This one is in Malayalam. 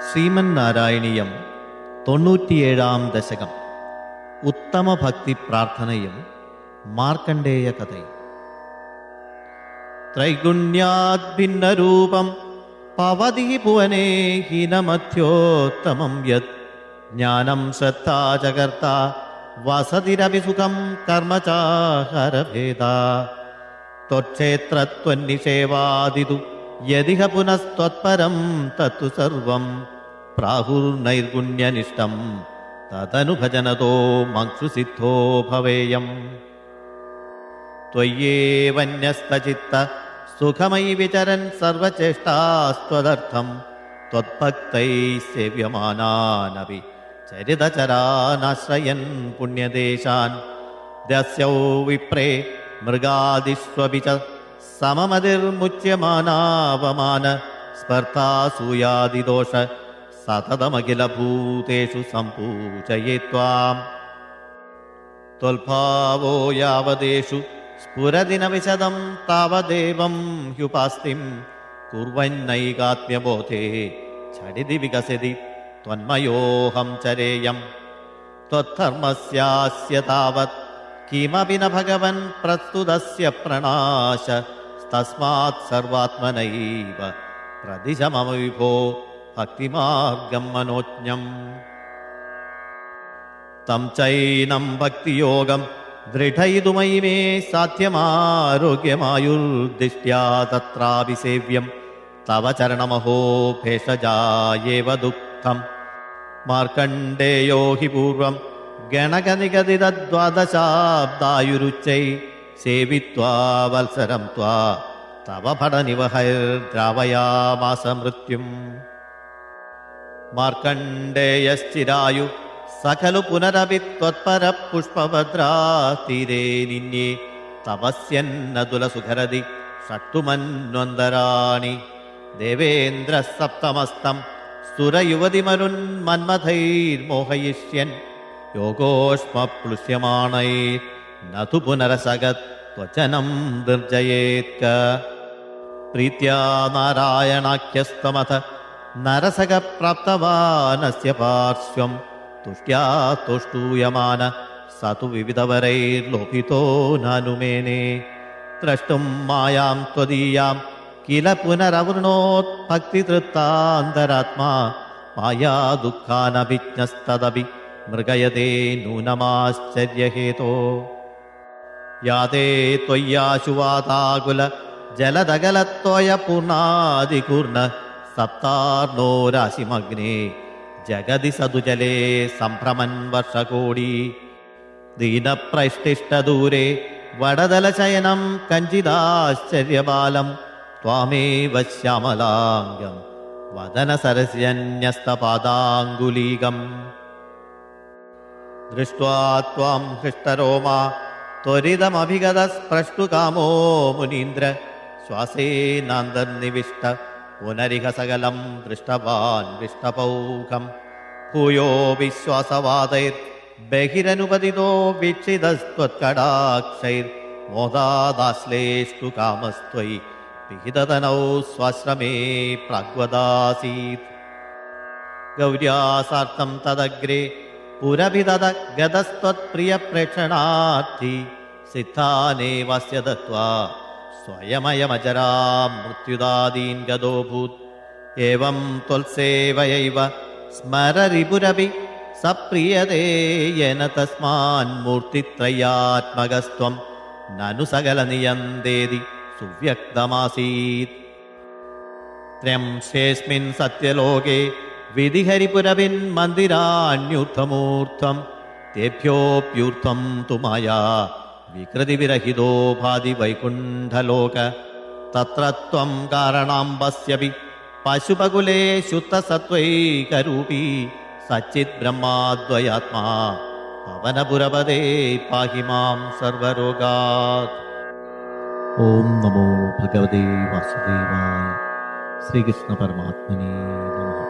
ശ്രീമന്നാരായണീയം 97 ദശകം. ഉത്തമഭക്തി പ്രാർത്ഥനയും മാർക്കണ്ഡേയ കഥയും. ത്രൈഗുണ്യാത് ഭിന്നരൂപം പവതി ഭുവനേ ഹീനമധ്യോത്തമം യത് ജ്ഞാനം ശ്രദ്ധാ ജകർത്ത വസതിരപി സുഖം കർമ്മ ചാഹരഭേദ ത്വക്ഷേത്രത്വന്നിഷേവാദിതു യദിഹ പുനസ്ത്വത്പരം തത്തു സർവം പ്രാഹുർനൈർഗുണ്യനിഷ്ടം തദനുഭജനതോ മംക്ഷുസിദ്ധോ ഭവേയം. ത്വയ്യേവന്യസ്തചിത്ത സുഖമയി വിചരൻ സർവചേഷ്ടാസ്ത്വദർത്ഥം ത്വദ്ഭക്തൈ സേവ്യമാനാനപി ചരിതചരാനാശ്രയൻ പുണ്യദേശാൻ ദസ്യൗ വിപ്രേ മൃഗാദിഷ്വപി ച സമമതിർമുച്യമാനാവമാന സ്പർദ്ധാസൂയാദിദോഷ സതതമഖിലഭൂതേഷു സംപൂജയേത്വാം. ത്വൽഭാവോ യാവദേഷു സ്ഫുരദിന വിശദം താവദേവം ഹ്യുപാസ്തിം കുർവന്നൈകാത്മ്യബോധേ ഝടിതി വികസതി ത്വന്മയോഹം ചരേയം. ത്വദ്ധർമ്മസ്യാസ്യ താവത് കിമപി ന ഭഗവൻ പ്രസ്തുതസ്യ പ്രണാശ തസ്മാത് സർവാത്മനൈവ പ്രദിശ മമ വിഭോ ഭക്തിമാർഗം മനോജ്ഞം. തം ചൈനം ഭക്തിയോഗം ദൃഢയിതുമയി മേ സാധ്യമാരോഗ്യമായുർദിഷ്ട്യാ തത്രാപി സേവ്യം തവ ചരണമഹോ ഭേഷജായേവ ദുഃഖം. മാർക്കണ്ഡേയോ ഹി പൂർവം ഗണഗനിഗദിതദ്വാദശാബ്ദായുരുച്ചൈ സേവിത്വാ വത്സരം ത്വാ തവ ഭടനിവഹൈർദ്രാവയാമാസ മൃത്യും. മാർക്കണ്ഡേയശ്ചിരായു സഖലു പുനരപി ത്വത്പര പുഷ്പഭദ്രാതീരേ നിന്യേ തപസ്യന്നതുലസുഖരതി ഷട്ടുമന്വന്തരാണി. ദേവേന്ദ്ര സപ്തമസ്തം സുരയുവതിമരുന്മന്മഥൈർമോഹയിഷ്യൻ യോഗോഷ്മപ്ലുഷ്യമാണൈർ നതു പുനരസഗത് ത്വചനം ദർജയേത്ക. പ്രീത്യാ നാരായണാഖ്യസ്ത്വമഥ നരസക പ്രാപ്തവാനസ്യ പാർശ്വം തുഷ്ട്യാ തുഷ്ടൂയമാന സതു വിവിധവരൈർലോഭിതോ നാനുമേനെ. ദ്രഷ്ടും മായാം ത്വദീയാം കില പുനരവൃണോത് ഭക്തിതൃപ്താന്തരാത്മാ മായാ ദുഃഖാനഭിജ്ഞസ്തദപി മൃഗയതേ നൂനമാശ്ചര്യഹേതോ. യാതേ ത്വയ്യാശുവാതാകുല ജലദഗലത്തോയ പൂർണാദികൂർണ സപ്താർണോ രാശിമഗ്നേ ജഗതി സതുജലേ സംഭ്രമൻ വർഷകോടി. ദീനപ്രൈഷ്ടിഷ്ടദൂരെ വടതലശയനം കഞ്ചിദാശ്ചര്യബാലം ത്വാമേവ ശ്യാമലാംഗം വദനസരസ്യന്യസ്തപാദാംഗുലീകം. ദൃഷ്ട്വാ ത്വാം ഹൃഷ്ടരോമാ ത്വരിതമഭിഗതസ്പൃഷ്ടുകാമോ മുനീന്ദ്ര ശ്വാസേനാന്തർനിവിഷ്ട പുനരിഹ സകലം ദൃഷ്ടവാൻ വിഷ്ടപൗഖം. ഭൂയോ വിശ്വാസവാദൈർ ബഹിരനുപതിതോ വീക്ഷിതസ്ത്വത്കടാക്ഷൈർ മോദാദാശ്ലേഷ്ടു കാമസ്ത്വയി വിഹിതതനൗ സ്വാശ്രമേ പ്രാഗ്വദാസീത്. ഗൗര്യാസാർത്ഥം തദഗ്രേ പുരഭിതത ഗതസ്ത്വത്പ്രിയപ്രേക്ഷണാർത്ഥി സിദ്ധാനേവാസ്യ ദത്വാ സ്വയമയമജരാ മൃത്യുദാദീൻ ഗതോഭൂത്. ഏവം ത്വൽസേവയൈവ സ്മരരിപുരപി സപ്രിയതേ യേന തസ്മാൻ മൂർത്തിത്രയാത്മകസ്ത്വം നനു സകല നിയന്തേതി സുവ്യക്തമാസീത്. ത്രയംശേസ്മിൻ സത്യലോകേ വിധിഹരിപുരവിൻ മന്ദിരാണ്യൂർധമൂർധം തേഭ്യോപ്യൂർധം തു മായാ വികൃതിവിരഹിതോ ഭാതി വൈകുണ്ഠലോക. തത്ര ത്വം കാരണാംബസ്യപി പശുപകുലേ ശുദ്ധസത്വൈകരൂപീ സച്ചിത് ബ്രഹ്മാദ്വയാത്മാ പവനപുരപദേ പാഹി മാം സർവരോഗാത്. ഓം നമോ ഭഗവതേ വാസുദേവായ. ശ്രീകൃഷ്ണ പരമാത്മനേ നമഃ.